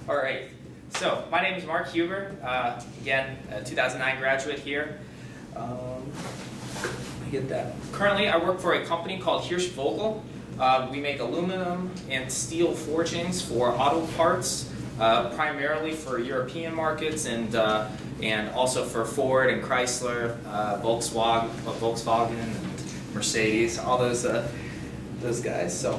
All right, so my name is Mark Huber. Again, a 2009 graduate here. Get that. Currently, I work for a company called Hirsch-Vogel. We make aluminum and steel forgings for auto parts, primarily for European markets and also for Ford and Chrysler, Volkswagen and Mercedes, all those guys. So,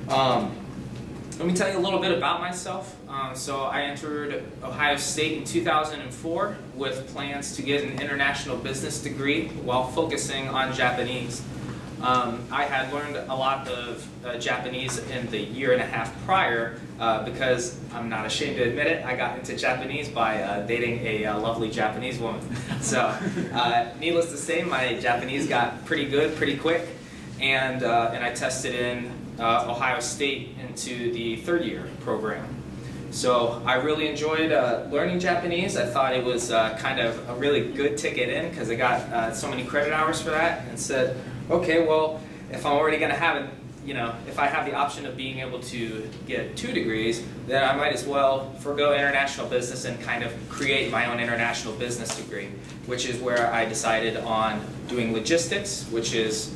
let me tell you a little bit about myself. So I entered Ohio State in 2004 with plans to get an international business degree while focusing on Japanese. I had learned a lot of Japanese in the year and a half prior because, I'm not ashamed to admit it, I got into Japanese by dating a lovely Japanese woman. So needless to say, my Japanese got pretty good pretty quick, and I tested in Ohio State into the third year program. So I really enjoyed learning Japanese. I thought it was kind of a really good ticket in because I got so many credit hours for that, and said, okay, well, if I'm already going to have it, if I have the option of being able to get 2 degrees, then I might as well forgo international business and kind of create my own international business degree, which is where I decided on doing logistics, which is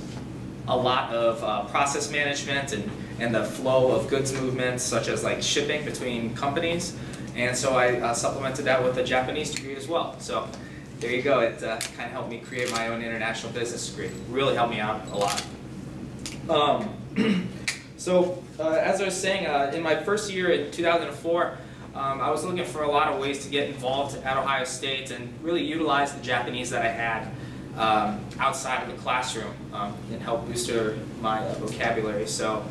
a lot of process management and the flow of goods movements, such as like shipping between companies. And so I supplemented that with a Japanese degree as well. So there you go. It kind of helped me create my own international business degree. Really helped me out a lot. As I was saying, in my first year in 2004, I was looking for a lot of ways to get involved at Ohio State and really utilize the Japanese that I had outside of the classroom and help booster my vocabulary. So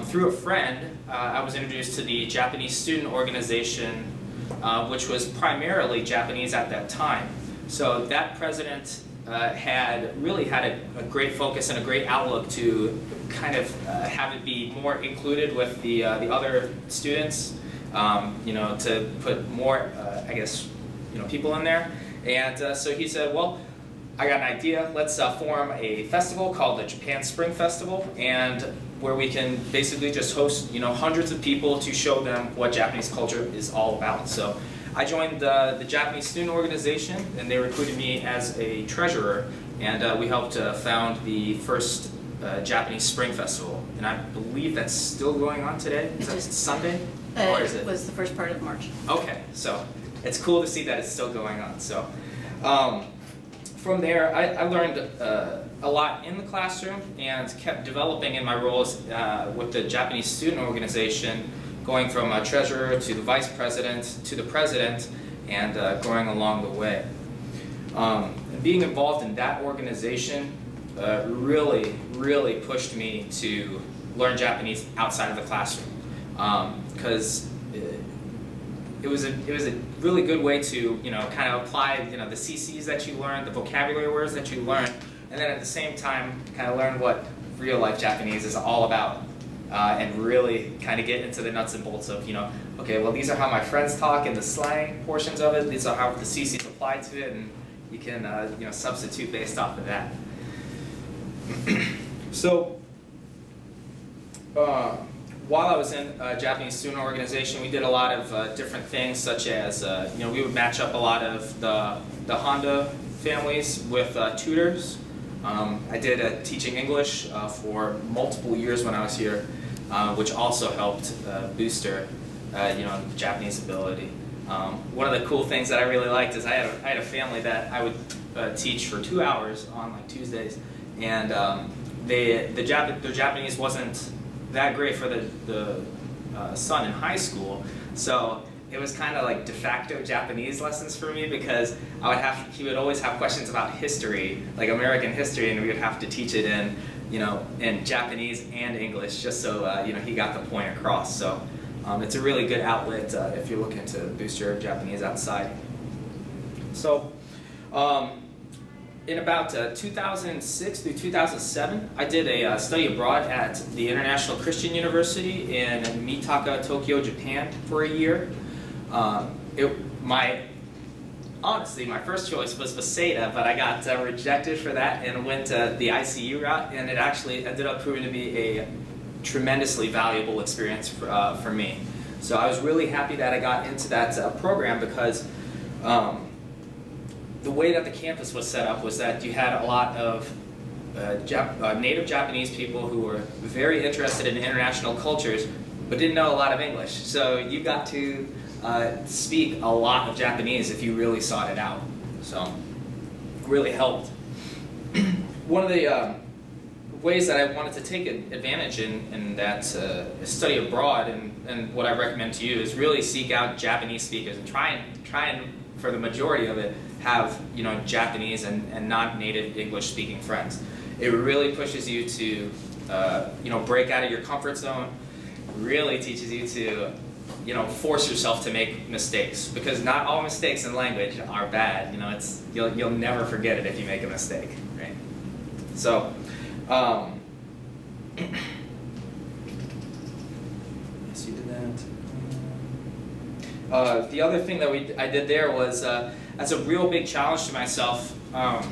through a friend, I was introduced to the Japanese student organization, which was primarily Japanese at that time. So that president had really had a great focus and a great outlook to kind of have it be more included with the other students, to put more, I guess, people in there. And so he said, well, I got an idea. Let's form a festival called the Japan Spring Festival, and where we can basically just host, hundreds of people to show them what Japanese culture is all about. So I joined the Japanese student organization, and they recruited me as a treasurer, and we helped found the first Japanese Spring Festival. And I believe that's still going on today. Is that Sunday? Or is it was the first part of March. Okay, so it's cool to see that it's still going on. So. From there, I learned a lot in the classroom and kept developing in my roles with the Japanese student organization, going from a treasurer to the vice president to the president, and growing along the way. And being involved in that organization really pushed me to learn Japanese outside of the classroom, because it was a really good way to kind of apply the CCs that you learned, the vocabulary words that you learned, and then at the same time kind of learn what real life Japanese is all about, and really kind of get into the nuts and bolts of okay, well, these are how my friends talk and the slang portions of it. These are how the CCs apply to it, and you can substitute based off of that. So. While I was in a Japanese student organization, we did a lot of different things, such as we would match up a lot of the Honda families with tutors. I did teaching English for multiple years when I was here, which also helped booster Japanese the One of the cool things that I really liked is I had a family that I would teach for 2 hours on like Tuesdays, and their Japanese wasn't that great for the son in high school, so it was kind of like de facto Japanese lessons for me, because he would always have questions about history, like American history, and we would have to teach it in in Japanese and English, just so he got the point across. So it's a really good outlet if you're looking to boost your Japanese outside. So. In about 2006 through 2007, I did a study abroad at the International Christian University in Mitaka, Tokyo, Japan for a year. Honestly, my first choice was Waseda, but I got rejected for that and went the ICU route, and it actually ended up proving to be a tremendously valuable experience for me. So I was really happy that I got into that program because the way that the campus was set up was that you had a lot of native Japanese people who were very interested in international cultures but didn't know a lot of English. So you got to speak a lot of Japanese if you really sought it out. So it really helped. One of the ways that I wanted to take advantage in that study abroad, and what I recommend to you, is really seek out Japanese speakers and try and for the majority of it have Japanese and non-native English speaking friends. It really pushes you to break out of your comfort zone. Really teaches you to force yourself to make mistakes, because not all mistakes in language are bad. You'll never forget it if you make a mistake, right? So. Yes, you did that. The other thing that I did there was, that's a real big challenge to myself. I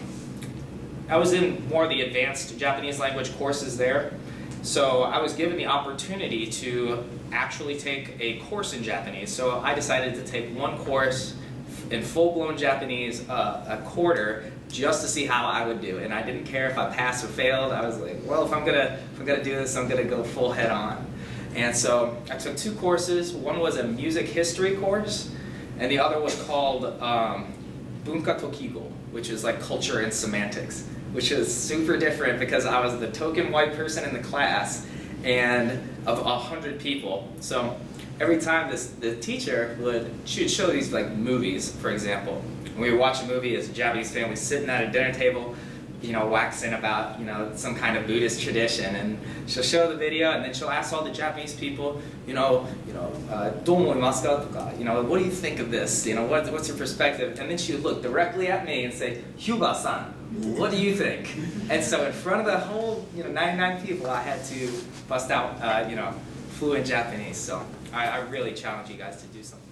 was in more of the advanced Japanese language courses there, so I was given the opportunity to actually take a course in Japanese. So I decided to take one course in full-blown Japanese, a quarter, just to see how I would do. And I didn't care if I passed or failed. I was like, well, if I'm gonna do this, I'm gonna go full head on. And so I took two courses. One was a music history course, and the other was called Bunka Tokigo, which is like culture and semantics, which is super different because I was the token white person in the class and of 100 people. So every time the teacher she would show these like movies, for example. When we would watch a movie as a Japanese family sitting at a dinner table, waxing about some kind of Buddhist tradition, and she'll show the video, and then she'll ask all the Japanese people, "Domo imasu ka?" What do you think of this? What's your perspective? And then she would look directly at me and say, "Hyuga-san, what do you think?" And so in front of the whole 99 people, I had to bust out fluent Japanese. So I really challenge you guys to do something.